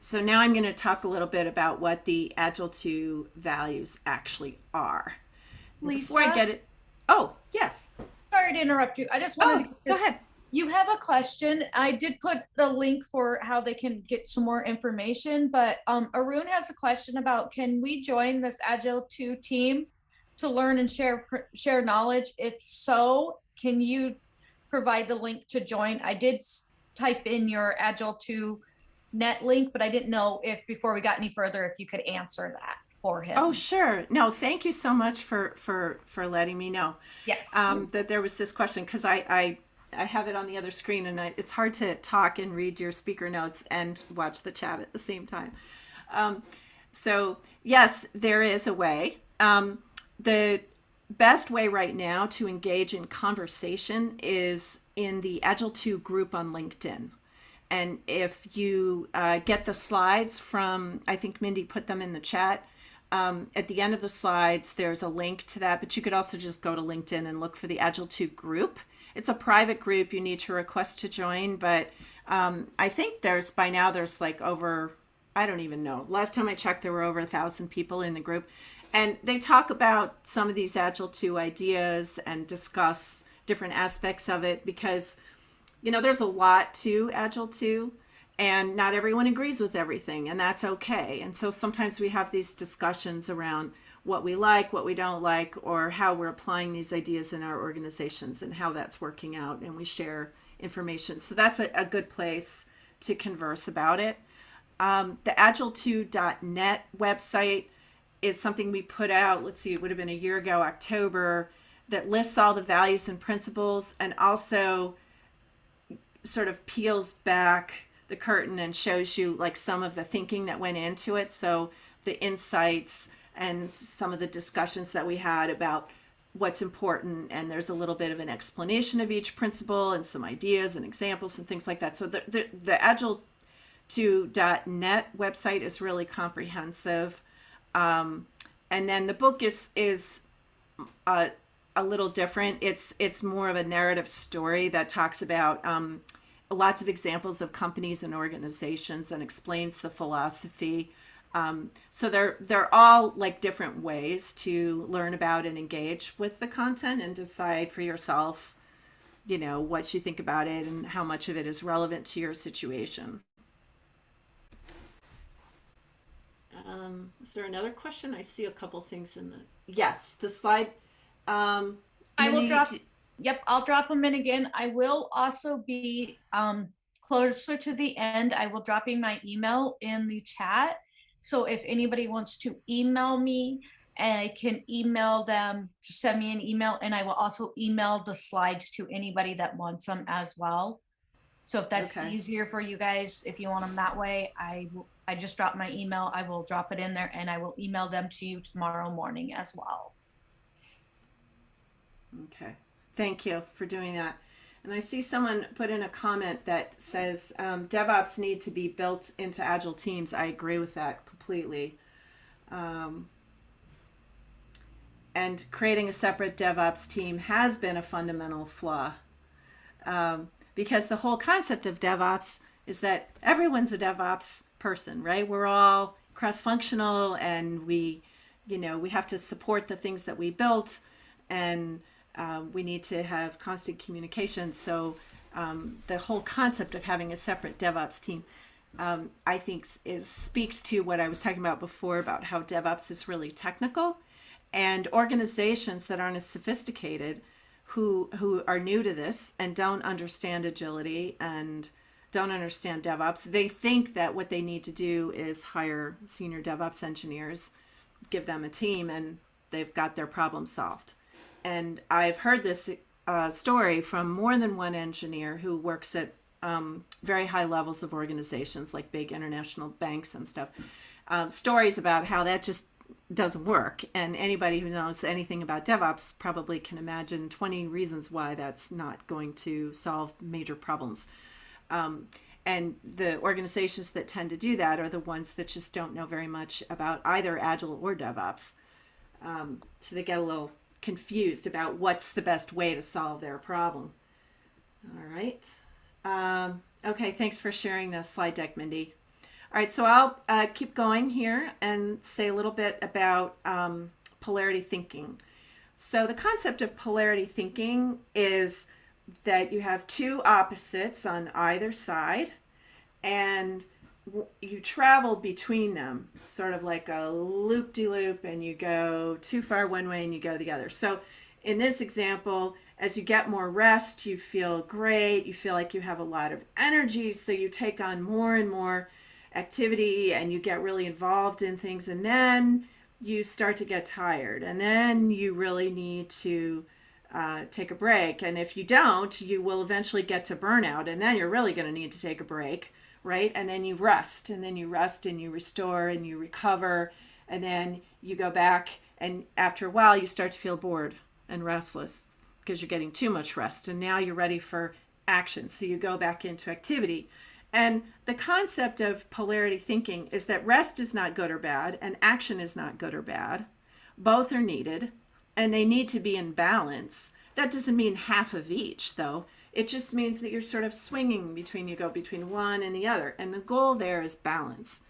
So now I'm going to talk a little bit about what the Agile 2 values actually are. And before I Lisa, get it, oh, yes. sorry to interrupt you. I just wanted to Oh, get go this. ahead. You have a question. I did put the link for how they can get some more information, but Arun has a question about, can we join this Agile 2 team to learn and share knowledge? If so, can you provide the link to join? I did type in your Agile 2 net link, but I didn't know if before we got any further if you could answer that for Oh, him. sure. No, thank you so much for letting me know Yes. that there was this question, because I have it on the other screen, and it's hard to talk and read your speaker notes and watch the chat at the same time. Um, so yes, there is a way. The best way right now to engage in conversation is in the Agile 2 group on LinkedIn. And if you get the slides from, I think Mindy put them in the chat. At the end of the slides, there's a link to that, but you could also just go to LinkedIn and look for the Agile 2 group. It's a private group. You need to request to join, but I think by now there's like over, I don't even know. Last time I checked, there were over 1,000 people in the group. And they talk about some of these Agile 2 ideas and discuss different aspects of it, because there's a lot to Agile 2, and not everyone agrees with everything, and that's okay. And so sometimes we have these discussions around what we like, what we don't like, or how we're applying these ideas in our organizations and how that's working out, and we share information. So that's a good place to converse about it. The agile2.net website is something we put out, let's see, it would have been a year ago, October, that lists all the values and principles, and also sort of peels back the curtain and shows you like some of the thinking that went into it. So the insights and some of the discussions that we had about what's important, and there's a little bit of an explanation of each principle and some ideas and examples and things like that. So the agile2.net website is really comprehensive. And then the book is a little different. It's more of a narrative story that talks about lots of examples of companies and organizations and explains the philosophy. So they're all like different ways to learn about and engage with the content and decide for yourself, what you think about it and how much of it is relevant to your situation. Is there another question? I see a couple things in the. Yes, the slide. I will Mindy, drop, yep, I'll drop them in again. I will also be closer to the end. I will drop in my email in the chat. So if anybody wants to email me, I can email them, just send me an email, and I will also email the slides to anybody that wants them as well. So if that's okay. easier for you guys, if you want them that way, I just dropped my email. I will drop it in there, and I will email them to you tomorrow morning as well. Okay. Thank you for doing that. And I see someone put in a comment that says DevOps need to be built into Agile teams. I agree with that completely. Um, and creating a separate DevOps team has been a fundamental flaw, because the whole concept of DevOps is that everyone's a DevOps person, right? We're all cross-functional, and we have to support the things that we built, and we need to have constant communication. So the whole concept of having a separate DevOps team, I think, speaks to what I was talking about before about how DevOps is really technical, and organizations that aren't as sophisticated, who are new to this and don't understand agility and don't understand DevOps, they think that what they need to do is hire senior DevOps engineers, give them a team, and they've got their problem solved. And I've heard this story from more than one engineer who works at very high levels of organizations like big international banks and stuff. Stories about how that just doesn't work. And anybody who knows anything about DevOps probably can imagine 20 reasons why that's not going to solve major problems. And the organizations that tend to do that are the ones that just don't know very much about either Agile or DevOps. So they get a little confused about what's the best way to solve their problem. All right. Okay, thanks for sharing the slide deck, Mindy. All right, so I'll keep going here and say a little bit about polarity thinking. So the concept of polarity thinking is that you have two opposites on either side, and you travel between them, sort of like a loop-de-loop, and you go too far one way and you go the other. So in this example, as you get more rest, you feel great, you feel like you have a lot of energy, so you take on more and more activity and you get really involved in things, and then you start to get tired, and then you really need to take a break. And if you don't, you will eventually get to burnout, and then you're really going to need to take a break, right? And then you rest, and then you rest and you restore and you recover, and then you go back, and after a while you start to feel bored and restless because you're getting too much rest, and now you're ready for action, so you go back into activity. And the concept of polarity thinking is that rest is not good or bad, and action is not good or bad. Both are needed, and they need to be in balance. That doesn't mean half of each, though. It just means that you're sort of swinging between, you go between one and the other. And the goal there is balance.